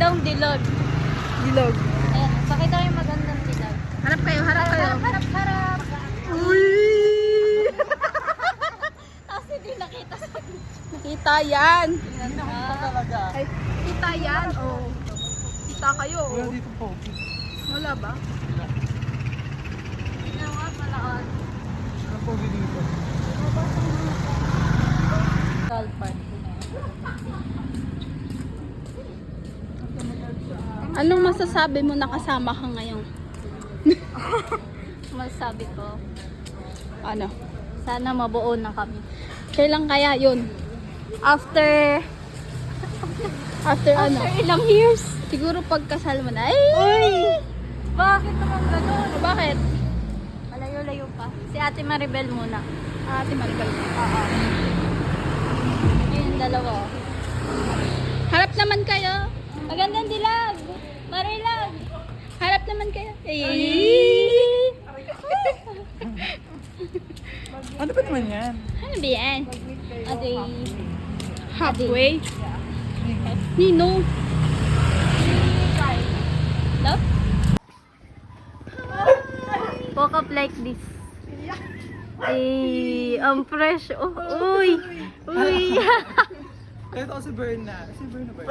magandang dilag. Dilog. Ayan, pakita ko yung magandang dilag. Harap kayo, harap kayo. Harap. Uy! Kasi di nakita sa Nakita yan. talaga. Ay, kita yan. Oh. Kita kayo. Wala Oh. dito po. Wala ba? Ginawa malaon. Ano po dito? Kalpan. Anong masasabi mo nakasama ka ngayon? Masabi ko, Ano? sana mabuo na kami. Kailan kaya yun? After Ano? ilang years? Siguro pagkasal mo na. Ay! Uy! Bakit naman gano'n? Bakit? Malayo-layo pa. Si Ate Maribel muna. Ate Maribel. Oo. Yung dalawa. Harap naman kayo. Magandang dilag! Marilag! Harap naman kayo. Ay! Ano ba naman yan? Ano ba yan? Ate. Halfway? Nino? Love? Woke up like this. Eh, ang fresh. Oh, uy! Uy! Kahit ako si Berna. Si Berna ba?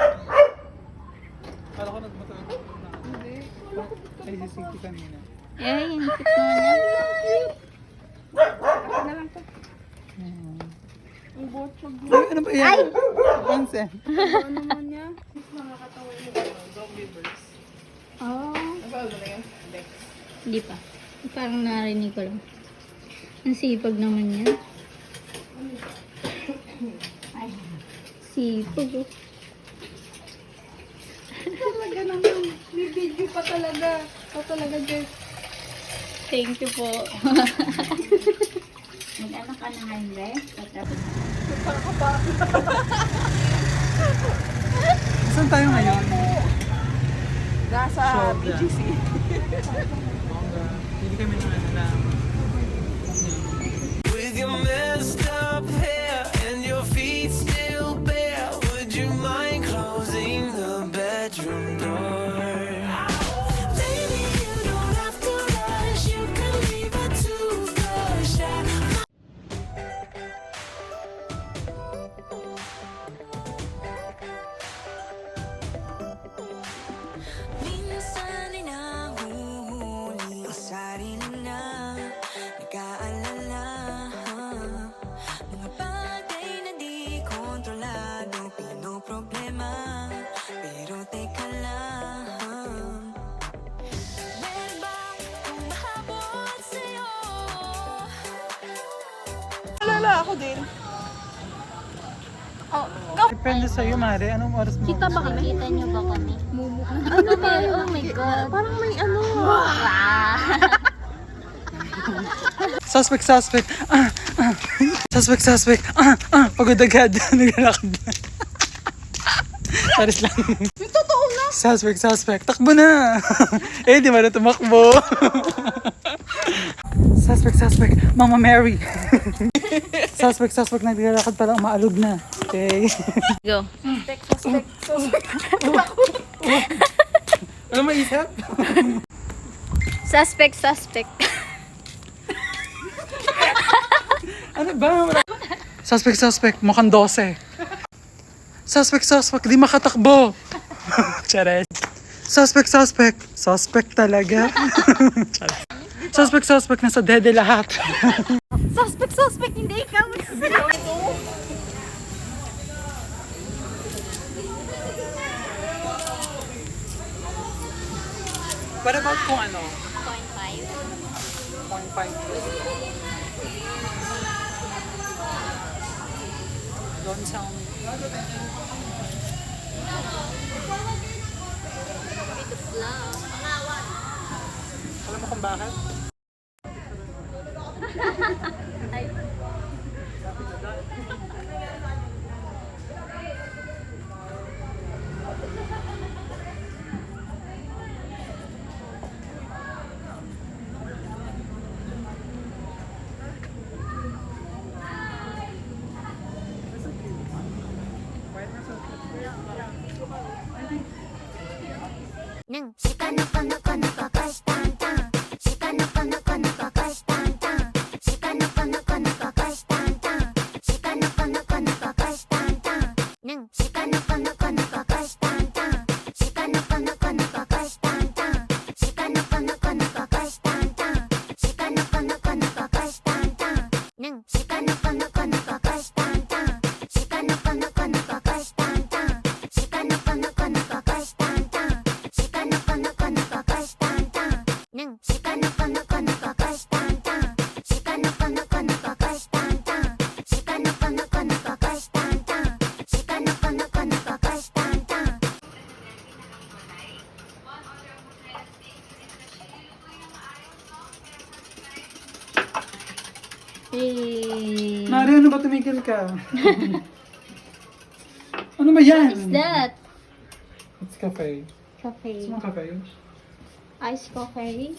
Kala ko nagmatulog. Hindi. Ay, si Cindy kanina. Ay, ang cute naman yan. Ay, ano ba yan? Ay! Onsen. Ano naman niya? Zombie birds. Oh. Nabawal mo na yan? Hindi pa. Parang narinig ko lang. Ang sipag naman yan. Ay, sipag oh. Talaga naman. May video pa talaga. O talaga, Jess. Thank you po. Mag-anak ka na ngayon, Re? Saan tayo ngayon? Nasa Shoulder. BGC. Hindi kami na With your messed up hair and your feet still bare, would you mind closing the bedroom door? Baby, you don't have to rush, you can leave a toothbrush at minsan ay nahuhuli ang sarili na nag-aalala. Mga bagay na di kontrolado, pinoproblema. Pero teka lang, meron bang humahabol sa'yo? Alala ako din. Oh, Depende sa'yo, Mare. Anong oras mo? Kita ba kami? Kita niyo ba kami? Ano ba? Oh my God. Parang may ano. Suspect. Suspect. Pagod agad. Naglalakad na. Paris lang. Yung totoo na. Suspect. Takbo na. Eh, di ba na tumakbo? Suspect. Mama Mary. Suspect. Naglalakad pa lang. Maalog na. Okay. Go. Suspect. Ano maisip? Suspect. Ano ba? Suspect. Mukhang 12. Suspect. Di makatakbo. Chares. Suspect. Suspect talaga. Suspect. Nasa dede lahat. Suspect. Hindi ikaw. What about kung ano? 0.5. 0.5. Don't tell me. Alam mo kung bakit? Eh, Nari, ano ba tumigil ka? Ano ba yan? What is that? It's cafe. Cafe. It's mga cafe. Ice coffee.